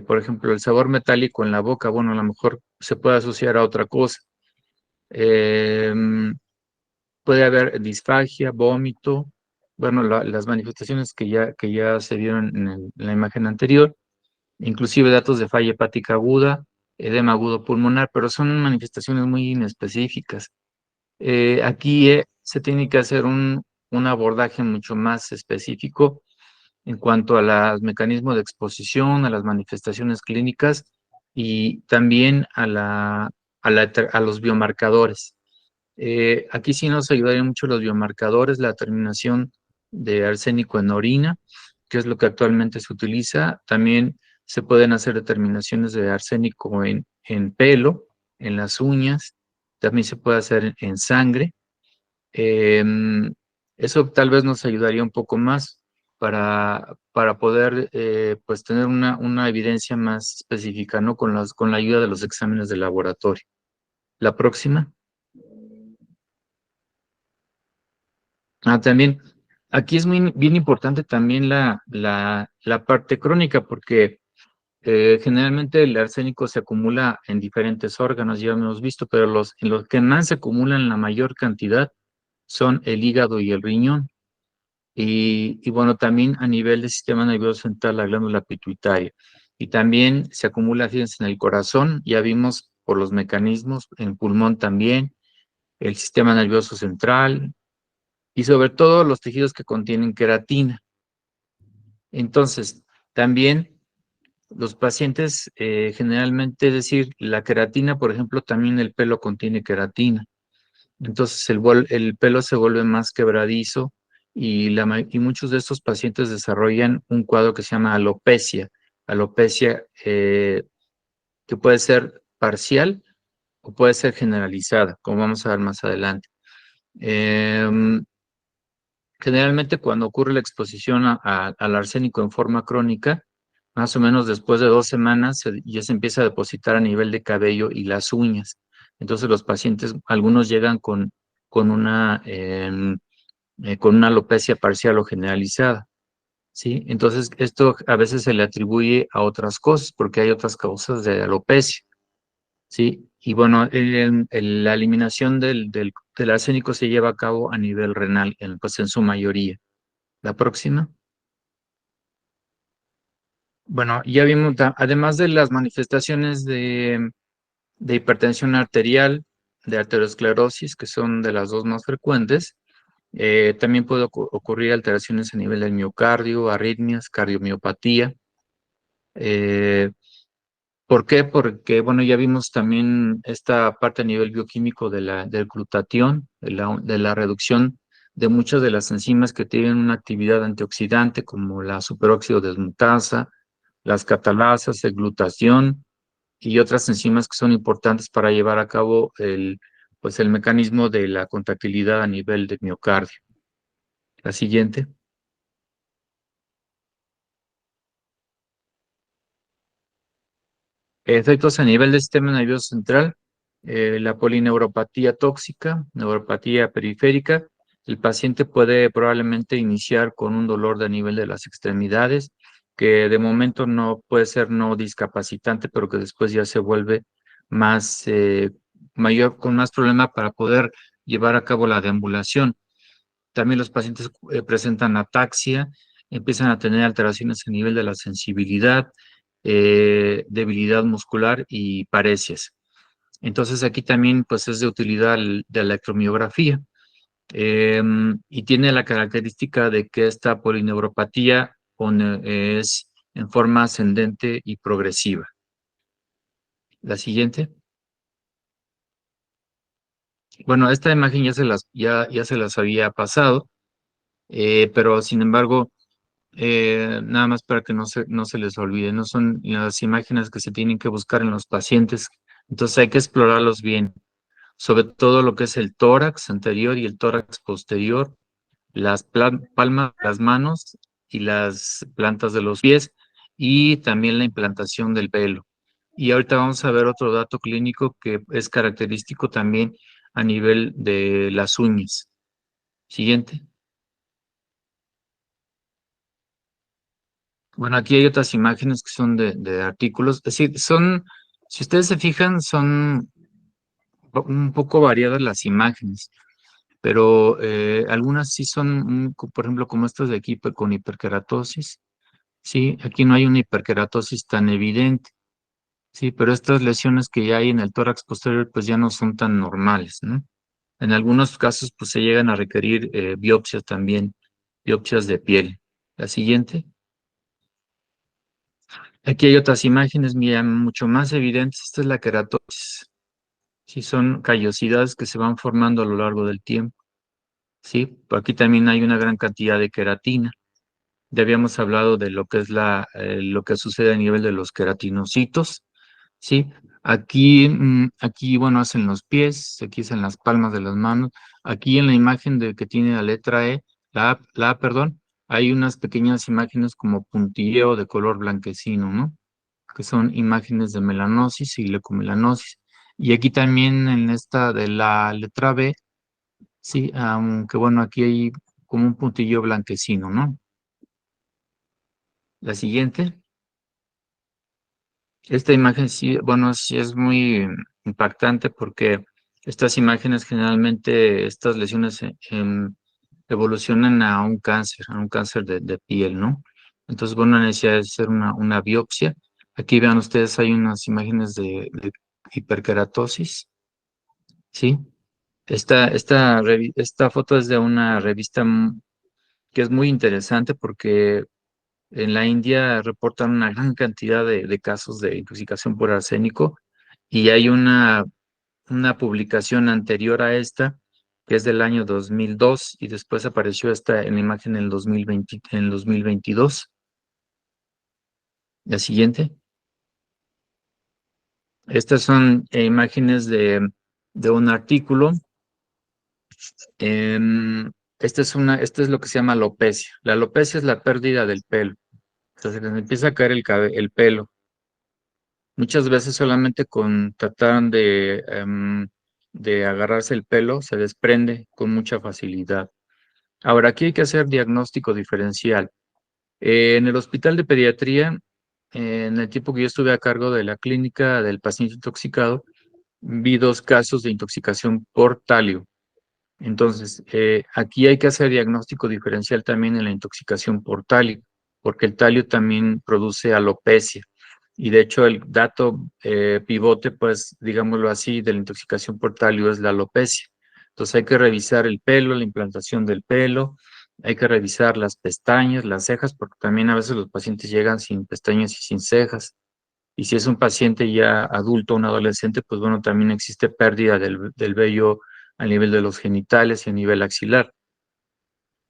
Por ejemplo, el sabor metálico en la boca, bueno, a lo mejor se puede asociar a otra cosa. Em, Puede haber disfagia, vómito, bueno, las manifestaciones que ya se vieron en la imagen anterior, inclusive datos de falla hepática aguda, edema agudo pulmonar, pero son manifestaciones muy inespecíficas. Aquí se tiene que hacer un abordaje mucho más específico en cuanto a los mecanismos de exposición, a las manifestaciones clínicas y también a los biomarcadores. Aquí sí nos ayudarían mucho los biomarcadores, la determinación de arsénico en orina, que es lo que actualmente se utiliza. También se pueden hacer determinaciones de arsénico en pelo, en las uñas, también se puede hacer en sangre. Em, Eso tal vez nos ayudaría un poco más para poder, pues tener una evidencia más específica, ¿no? Con la ayuda de los exámenes de laboratorio. La próxima. También, aquí es muy bien importante también la parte crónica, porque generalmente el arsénico se acumula en diferentes órganos, ya hemos visto, pero en los que más se acumulan la mayor cantidad son el hígado y el riñón. Y bueno, también a nivel del sistema nervioso central, la glándula pituitaria. Y también se acumula, fíjense, en el corazón, ya vimos por los mecanismos, en pulmón también, el sistema nervioso central y sobre todo los tejidos que contienen queratina. Entonces, también los pacientes generalmente, es decir, la queratina, por ejemplo, también el pelo contiene queratina. Entonces el pelo se vuelve más quebradizo y muchos de estos pacientes desarrollan un cuadro que se llama alopecia. Alopecia que puede ser parcial o puede ser generalizada, como vamos a ver más adelante. Em, Generalmente cuando ocurre la exposición al arsénico en forma crónica, más o menos después de 2 semanas ya se empieza a depositar a nivel de cabello y las uñas. Entonces los pacientes, algunos llegan con una alopecia parcial o generalizada, ¿sí? Entonces esto a veces se le atribuye a otras cosas porque hay otras causas de alopecia, ¿sí? Y bueno, la eliminación del arsénico se lleva a cabo a nivel renal, pues en su mayoría. La próxima. Bueno, ya vimos, además de las manifestaciones de hipertensión arterial, de arteriosclerosis, que son de las dos más frecuentes, también puede ocurrir alteraciones a nivel del miocardio, arritmias, cardiomiopatía. Eh, ¿Por qué? Porque, bueno, ya vimos también esta parte a nivel bioquímico del glutatión, de la reducción de muchas de las enzimas que tienen una actividad antioxidante, como la superóxido desmutasa, las catalasas, el glutatión y otras enzimas que son importantes para llevar a cabo pues el mecanismo de la contractilidad a nivel del miocardio. La siguiente. Efectos a nivel del sistema nervioso central, la polineuropatía tóxica, neuropatía periférica. El paciente puede probablemente iniciar con un dolor de a nivel de las extremidades, que de momento no puede ser no discapacitante, pero que después ya se vuelve más mayor, con más problema para poder llevar a cabo la deambulación. También los pacientes presentan ataxia, empiezan a tener alteraciones a nivel de la sensibilidad, debilidad muscular y parecias. Entonces aquí también pues es de utilidad de la electromiografía. y tiene la característica de que esta polineuropatía es en forma ascendente y progresiva. La siguiente. Bueno, esta imagen ya se las había pasado, pero sin embargo, nada más para que no se les olvide, no son las imágenes que se tienen que buscar en los pacientes, entonces hay que explorarlos bien, sobre todo lo que es el tórax anterior y el tórax posterior, las palmas, las manos y las plantas de los pies, y también la implantación del pelo. Y ahorita vamos a ver otro dato clínico que es característico también a nivel de las uñas. Siguiente. Bueno, aquí hay otras imágenes que son de artículos. Es decir, si ustedes se fijan, son un poco variadas las imágenes, pero algunas sí son, por ejemplo, como estas de aquí con hiperkeratosis. Sí, aquí no hay una hiperkeratosis tan evidente. Sí, pero estas lesiones que ya hay en el tórax posterior, pues ya no son tan normales, ¿no? En algunos casos, pues se llegan a requerir biopsias también, biopsias de piel. La siguiente. Aquí hay otras imágenes, mira, mucho más evidentes. Esta es la queratosis. Sí, son callosidades que se van formando a lo largo del tiempo. Sí, por aquí también hay una gran cantidad de queratina. Ya habíamos hablado de lo que es lo que sucede a nivel de los queratinocitos. Sí, aquí, bueno, es en los pies, aquí es en las palmas de las manos. Aquí en la imagen de que tiene la letra E, la A, perdón, hay unas pequeñas imágenes como puntilleo de color blanquecino, ¿no? Que son imágenes de melanosis y leucomelanosis. Y aquí también en esta de la letra B, sí, aunque bueno, aquí hay como un puntillo blanquecino, ¿no? La siguiente. Esta imagen sí, bueno, sí es muy impactante porque estas imágenes generalmente, estas lesiones evolucionan a un cáncer de piel, ¿no? Entonces, bueno, necesidad de hacer una biopsia. Aquí vean ustedes, hay unas imágenes de hiperkeratosis, ¿sí? Esta foto es de una revista que es muy interesante porque en la India reportan una gran cantidad de casos de intoxicación por arsénico y hay una publicación anterior a esta que es del año 2002 y después apareció esta en la imagen en el 2020, en 2022. La siguiente. Estas son imágenes de un artículo. Esta es lo que se llama alopecia. La alopecia es la pérdida del pelo. O sea, se les empieza a caer el pelo. Muchas veces solamente con tratar de agarrarse el pelo se desprende con mucha facilidad. Ahora, aquí hay que hacer diagnóstico diferencial. En el hospital de pediatría, en el tiempo que yo estuve a cargo de la clínica del paciente intoxicado, vi dos casos de intoxicación por talio. Entonces, aquí hay que hacer diagnóstico diferencial también en la intoxicación por talio, porque el talio también produce alopecia. Y de hecho, el dato pivote, pues, digámoslo así, de la intoxicación por talio es la alopecia. Entonces, hay que revisar el pelo, la implantación del pelo, hay que revisar las pestañas, las cejas, porque también a veces los pacientes llegan sin pestañas y sin cejas. Y si es un paciente ya adulto, un adolescente, pues bueno, también existe pérdida del vello a nivel de los genitales y a nivel axilar,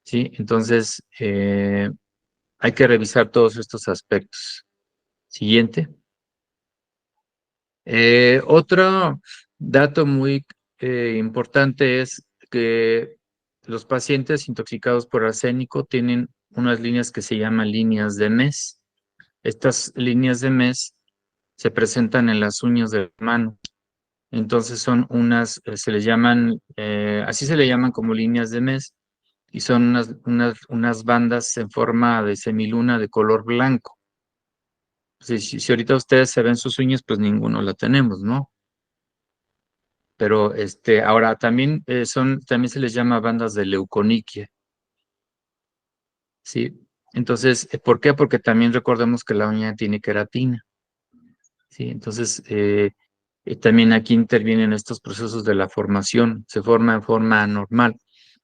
¿sí? Entonces, hay que revisar todos estos aspectos. Siguiente. Otro dato muy importante es que los pacientes intoxicados por arsénico tienen unas líneas que se llaman líneas de Mes. Estas líneas de Mes se presentan en las uñas de la mano. Entonces son se les llaman, así se le llaman como líneas de mes, y son unas bandas en forma de semiluna de color blanco. Si ahorita ustedes se ven sus uñas, pues ninguno la tenemos, ¿no? Pero ahora también también se les llama bandas de leuconiquia, ¿sí? Entonces, ¿por qué? Porque también recordemos que la uña tiene queratina, ¿sí? Entonces, también aquí intervienen estos procesos de la formación, se forma en forma anormal.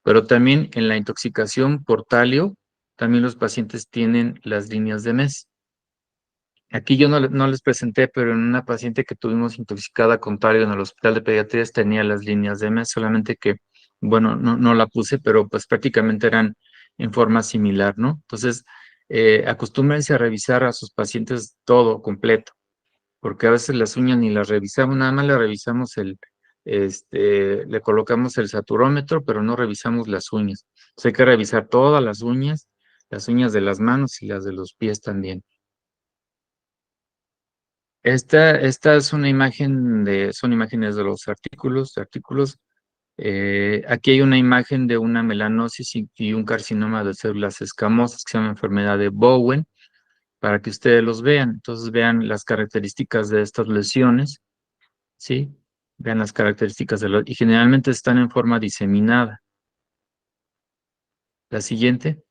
pero también en la intoxicación por talio, también los pacientes tienen las líneas de MES. Aquí yo no les presenté, pero en una paciente que tuvimos intoxicada con talio en el hospital de pediatría tenía las líneas de MES, solamente que, bueno, no la puse, pero pues prácticamente eran en forma similar, ¿no? Entonces, acostúmbrense a revisar a sus pacientes todo completo, porque a veces las uñas ni las revisamos, nada más le revisamos le colocamos el saturómetro, pero no revisamos las uñas. Entonces hay que revisar todas las uñas de las manos y las de los pies también. Esta es una imagen son imágenes de los artículos. Aquí hay una imagen de una melanosis y un carcinoma de células escamosas que se llama enfermedad de Bowen, para que ustedes los vean. Entonces vean las características de estas lesiones, ¿sí? Vean las características y generalmente están en forma diseminada. La siguiente.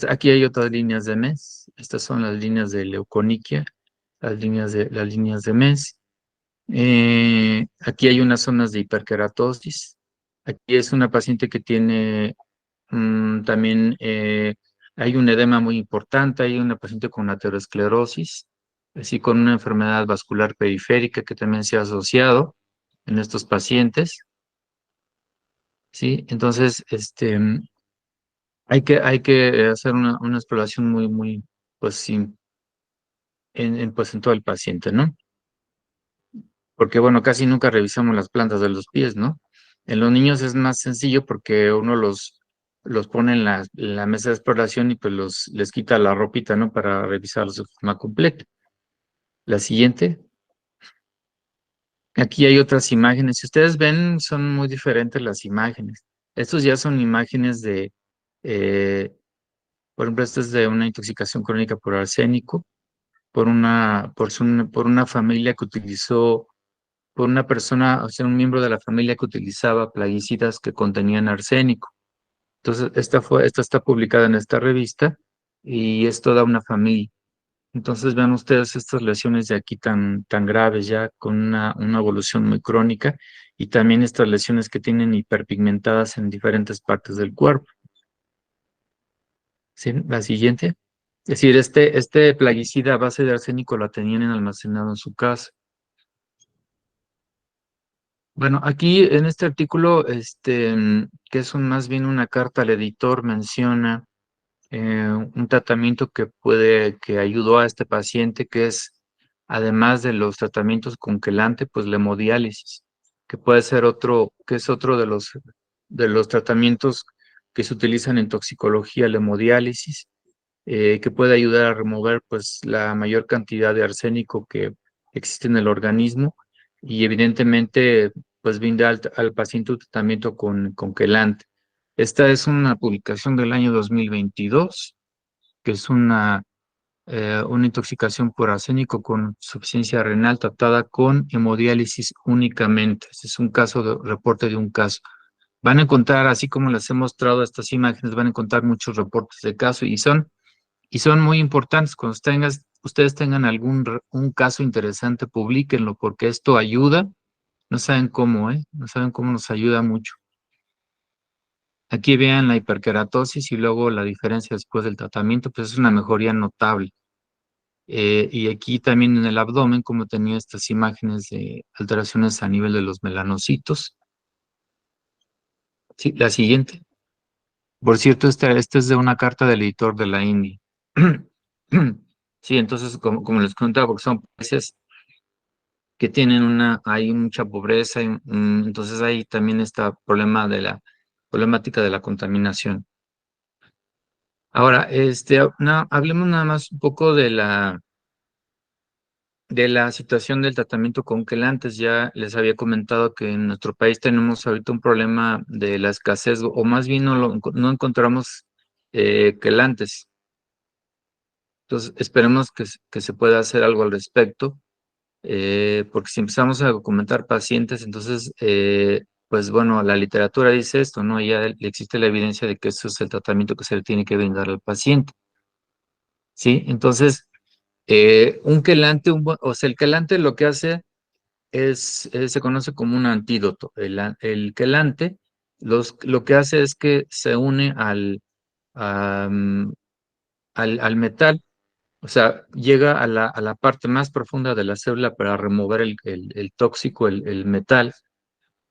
Aquí hay otras líneas de MES. Estas son las líneas de leuconiquia, las líneas de MES. Aquí hay unas zonas de hiperkeratosis. Aquí es una paciente que tiene también, hay un edema muy importante, hay una paciente con aterosclerosis, así con una enfermedad vascular periférica que también se ha asociado en estos pacientes, ¿sí? Entonces, hay que hacer una exploración muy, pues, pues, en todo el paciente, ¿no? Porque bueno, casi nunca revisamos las plantas de los pies, ¿no? En los niños es más sencillo porque uno los pone en la mesa de exploración y pues les quita la ropita, ¿no? Para revisarlos de forma completa. La siguiente. Aquí hay otras imágenes. Si ustedes ven, son muy diferentes las imágenes. Estos ya son imágenes eh, por ejemplo, esta es de una intoxicación crónica por arsénico, por una familia que utilizó por una persona, o sea, un miembro de la familia que utilizaba plaguicidas que contenían arsénico. Entonces, esta está publicada en esta revista y es toda una familia. Entonces, vean ustedes estas lesiones de aquí tan graves ya, con una evolución muy crónica, y también estas lesiones que tienen hiperpigmentadas en diferentes partes del cuerpo. ¿Sí? La siguiente. Es decir, este plaguicida a base de arsénico la tenían almacenado en su casa. Bueno, aquí en este artículo, que es más bien una carta al editor, menciona un tratamiento que ayudó a este paciente, que es, además de los tratamientos con quelante, pues la hemodiálisis, que puede ser que es otro de los tratamientos que se utilizan en toxicología, la hemodiálisis, que puede ayudar a remover pues la mayor cantidad de arsénico que existe en el organismo y evidentemente pues brinda al paciente un tratamiento con quelante. Esta es una publicación del año 2022, que es una intoxicación por arsénico con insuficiencia renal tratada con hemodiálisis únicamente. Este es un caso reporte de un caso. Van a encontrar, así como les he mostrado estas imágenes, van a encontrar muchos reportes de caso y son muy importantes. Cuando ustedes tengan un caso interesante, publíquenlo, porque esto ayuda. No saben cómo, ¿eh? No saben cómo nos ayuda mucho. Aquí vean la hiperkeratosis y luego la diferencia después del tratamiento, pues es una mejoría notable. Y aquí también en el abdomen, como tenía estas imágenes de alteraciones a nivel de los melanocitos. Sí, la siguiente. Por cierto, esta es de una carta del editor de la India. Sí, entonces, como les contaba, porque son países que tienen hay mucha pobreza, entonces hay también este problema de la problemática de la contaminación. Ahora, hablemos nada más un poco de la situación del tratamiento con quelantes. Ya les había comentado que en nuestro país tenemos ahorita un problema de la escasez, o más bien no encontramos quelantes. Entonces, esperemos que se pueda hacer algo al respecto, porque si empezamos a documentar pacientes, entonces, pues bueno, la literatura dice esto, ¿no? Ya existe la evidencia de que eso es el tratamiento que se le tiene que brindar al paciente, ¿sí? Entonces, un quelante, o sea, el quelante lo que hace se conoce como un antídoto. El quelante lo que hace es que se une al metal, o sea, llega a la parte más profunda de la célula para remover el tóxico, el metal.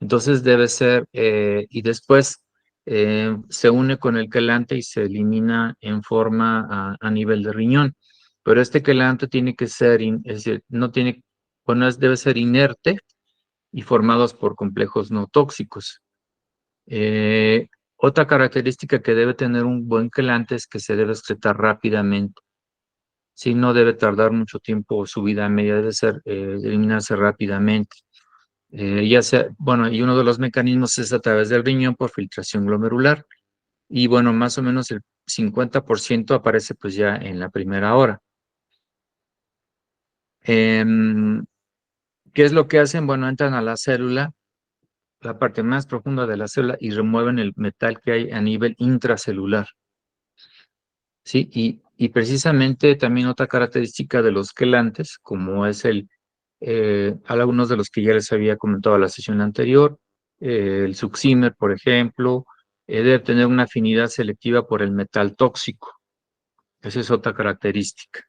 Entonces debe ser, y después se une con el quelante y se elimina en forma a nivel de riñón. Pero este quelante tiene que ser, es decir, no tiene, bueno, debe ser inerte y formados por complejos no tóxicos. Eh, Otra característica que debe tener un buen quelante es que se debe excretar rápidamente. Sí, no debe tardar mucho tiempo su vida media, debe ser eliminarse rápidamente. Ya sea, bueno, y uno de los mecanismos es a través del riñón por filtración glomerular. Y bueno, más o menos el 50% aparece pues ya en la primera hora. Em, ¿Qué es lo que hacen? Bueno, entran a la célula, la parte más profunda de la célula, y remueven el metal que hay a nivel intracelular. ¿Sí? Y precisamente también otra característica de los quelantes, como es algunos de los que ya les había comentado en la sesión anterior, el succimer, por ejemplo, debe tener una afinidad selectiva por el metal tóxico. Esa es otra característica.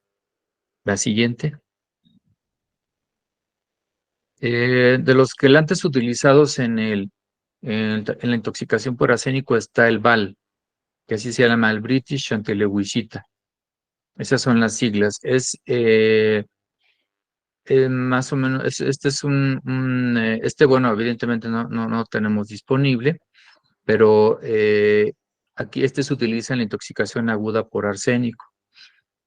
La siguiente. De los quelantes utilizados en la intoxicación por arsénico está el BAL, que así se llama el British Chantelewicita. Esas son las siglas. Más o menos, este es bueno, evidentemente no tenemos disponible, pero aquí este se utiliza en la intoxicación aguda por arsénico.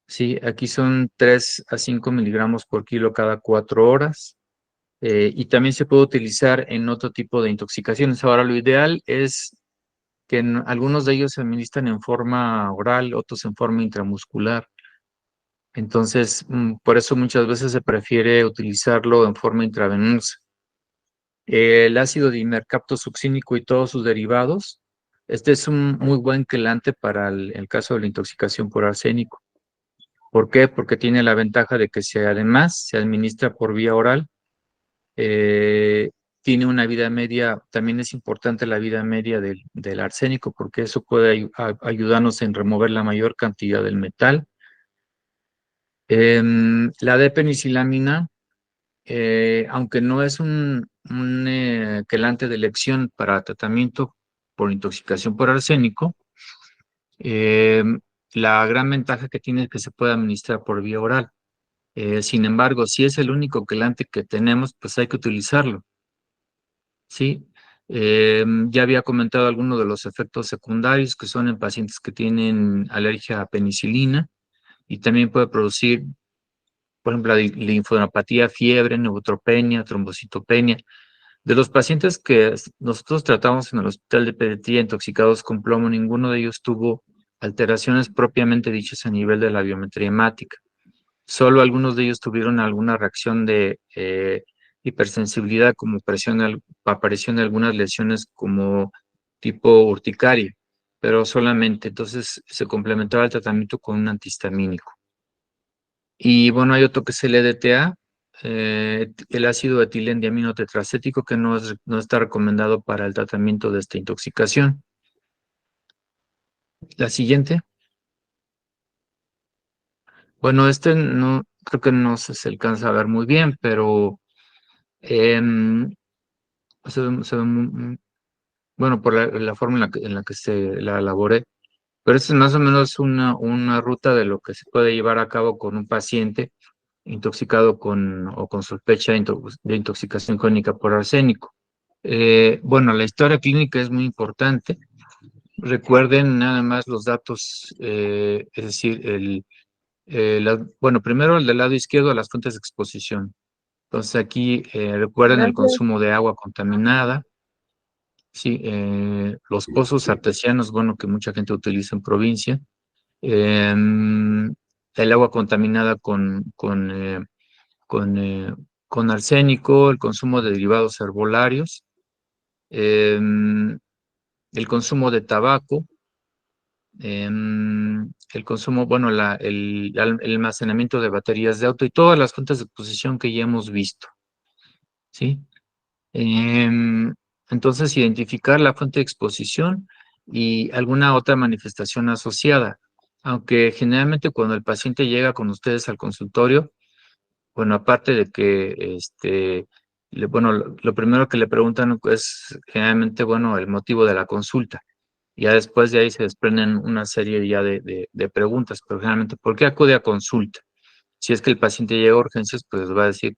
Sí, aquí son 3 a 5 miligramos por kilo cada 4 horas. Y también se puede utilizar en otro tipo de intoxicaciones. Ahora, lo ideal es que algunos de ellos se administran en forma oral, otros en forma intramuscular. Entonces, por eso muchas veces se prefiere utilizarlo en forma intravenosa. El ácido dimercaptosuccínico y todos sus derivados, este es un muy buen quelante para el caso de la intoxicación por arsénico. ¿Por qué? Porque tiene la ventaja de que además se administra por vía oral, eh, tiene una vida media, también es importante la vida media del arsénico, porque eso puede ayudarnos en remover la mayor cantidad del metal. La D-penicilamina, aunque no es un quelante de elección para tratamiento por intoxicación por arsénico, la gran ventaja que tiene es que se puede administrar por vía oral. Sin embargo, si es el único quelante que tenemos, pues hay que utilizarlo. Sí, ya había comentado algunos de los efectos secundarios que son en pacientes que tienen alergia a penicilina y también puede producir, por ejemplo, la linfodenopatía, fiebre, neutropenia, trombocitopenia. De los pacientes que nosotros tratamos en el hospital de pediatría intoxicados con plomo, ninguno de ellos tuvo alteraciones propiamente dichas a nivel de la biometría hemática. Solo algunos de ellos tuvieron alguna reacción de hipersensibilidad, como aparición de algunas lesiones como tipo urticaria, pero solamente. Entonces se complementaba el tratamiento con un antihistamínico. Y bueno, hay otro que es el EDTA, el ácido etilendiamino tetracético, que no está recomendado para el tratamiento de esta intoxicación. La siguiente. Bueno, este no, creo que no se alcanza a ver muy bien, pero em, se ve bueno, por la forma en la que se la elaboré, pero esto es más o menos una ruta de lo que se puede llevar a cabo con un paciente intoxicado o con sospecha de intoxicación crónica por arsénico. Bueno, la historia clínica es muy importante. Recuerden nada más los datos, es decir, bueno, primero el del lado izquierdo, las fuentes de exposición. Entonces aquí recuerden el Gracias. consumo de agua contaminada. Sí, los pozos artesianos, bueno, que mucha gente utiliza en provincia. El agua contaminada con, eh, con arsénico, el consumo de derivados herbolarios, em, el consumo de tabaco, el consumo, bueno, el almacenamiento de baterías de auto y todas las fuentes de exposición que ya hemos visto. ¿sí? Em, entonces, identificar la fuente de exposición y alguna otra manifestación asociada. Aunque generalmente cuando el paciente llega con ustedes al consultorio, bueno, aparte de que, bueno, lo primero que le preguntan es generalmente, bueno, el motivo de la consulta. Ya después de ahí se desprenden una serie ya de preguntas, pero generalmente, ¿por qué acude a consulta? Si es que el paciente llega a urgencias, pues va a decir,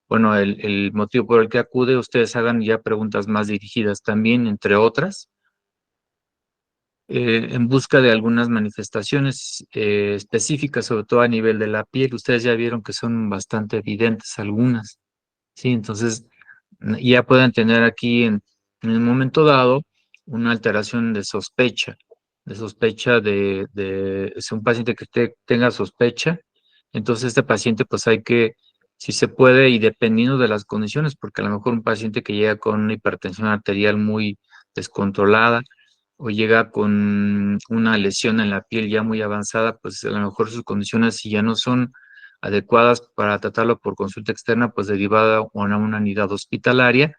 bueno, el motivo por el que acude, ustedes hagan ya preguntas más dirigidas también, entre otras, en busca de algunas manifestaciones específicas, sobre todo a nivel de la piel. Ustedes ya vieron que son bastante evidentes algunas, ¿sí? Entonces, ya pueden tener aquí en el momento dado una alteración de sospecha es un paciente que tenga sospecha. Entonces, este paciente, pues hay que, si se puede, y dependiendo de las condiciones, porque a lo mejor un paciente que llega con una hipertensión arterial muy descontrolada o llega con una lesión en la piel ya muy avanzada, pues a lo mejor sus condiciones, si ya no son adecuadas para tratarlo por consulta externa, pues derivada a una unidad hospitalaria,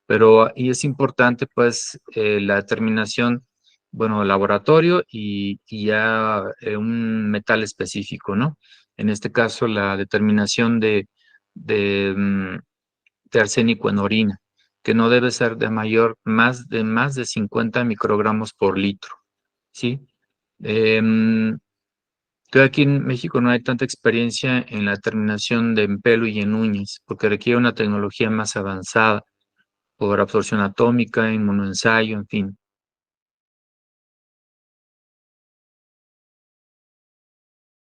pero y es importante pues la determinación, bueno, laboratorio y ya un metal específico, ¿no? En este caso, la determinación de, mm, de arsénico en orina, que no debe ser de más de 50 microgramos por litro, ¿sí? Em, Creo que aquí en México no hay tanta experiencia en la determinación de en pelo y en uñas, porque requiere una tecnología más avanzada por absorción atómica, inmunoensayo, en fin.